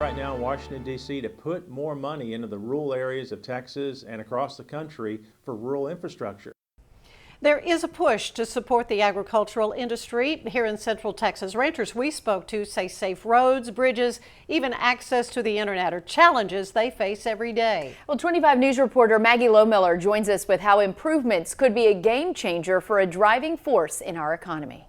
Right now in Washington, D.C. to put more money into the rural areas of Texas and across the country for rural infrastructure. There is a push to support the agricultural industry here in Central Texas. Ranchers we spoke to say safe roads, bridges, even access to the internet are challenges they face every day. Well, 25 News reporter Maggie Lohmiller joins us with how improvements could be a game changer for a driving force in our economy.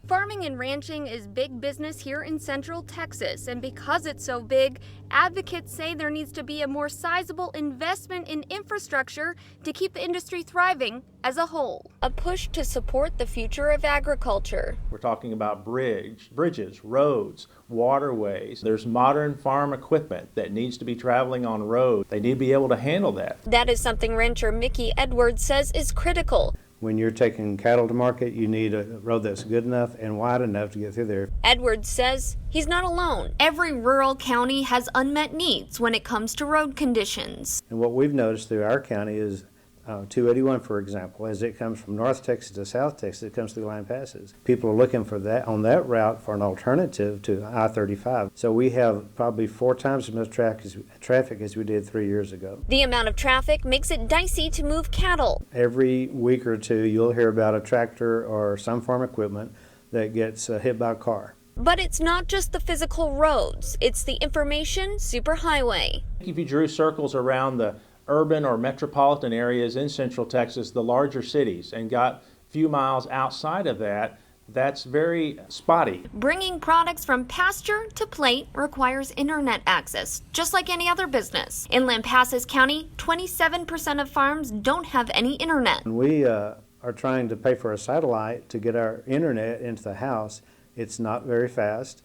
Farming and ranching is big business here in Central Texas, and because it's so big, advocates say there needs to be a more sizable investment in infrastructure to keep the industry thriving as a whole. A push to support the future of agriculture. We're talking about bridges, roads, waterways. There's modern farm equipment that needs to be traveling on roads. They need to be able to handle that. That is something rancher Mickey Edwards says is critical. When you're taking cattle to market, you need a road that's good enough and wide enough to get through there. Edwards says he's not alone. Every rural county has unmet needs when it comes to road conditions. And what we've noticed through our county is 281, for example, as it comes from North Texas to South Texas, it comes through Line Passes. People are looking for that on that route for an alternative to I-35. So we have probably 4 times as much traffic as we did 3 years ago. The amount of traffic makes it dicey to move cattle. Every week or two, you'll hear about a tractor or some farm equipment that gets hit by a car. But it's not just the physical roads, it's the information superhighway. If you drew circles around the urban or metropolitan areas in Central Texas, the larger cities, and got a few miles outside of that, that's very spotty. Bringing products from pasture to plate requires internet access, just like any other business. In Lampasas County, 27% of farms don't have any internet. And we are trying to pay for a satellite to get our internet into the house. It's not very fast.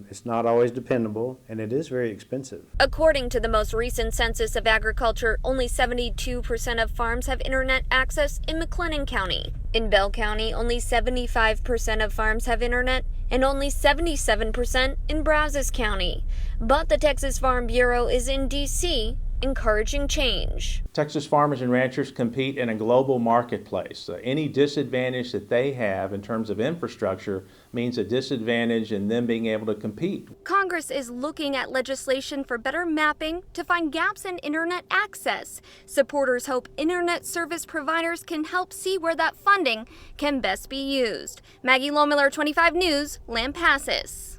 It's not always dependable, and it is very expensive. According to the most recent census of agriculture, only 72% of farms have internet access in McLennan County. In Bell County, only 75% of farms have internet, and only 77% in Brazos County. But the Texas Farm Bureau is in D.C., encouraging change. Texas farmers and ranchers compete in a global marketplace. Any disadvantage that they have in terms of infrastructure means a disadvantage in them being able to compete. Congress is looking at legislation for better mapping to find gaps in internet access. Supporters hope internet service providers can help see where that funding can best be used. Maggie Lohmiller, 25 News, Lampasas.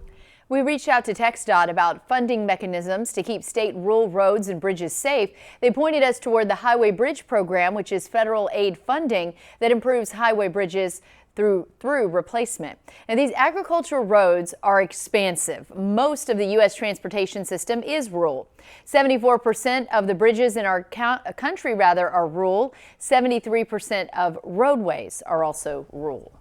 We reached out to TxDOT about funding mechanisms to keep state rural roads and bridges safe. They pointed us toward the Highway Bridge Program, which is federal aid funding that improves highway bridges through replacement. Now, these agricultural roads are expansive. Most of the U.S. transportation system is rural. 74% of the bridges in our country are rural. 73% of roadways are also rural.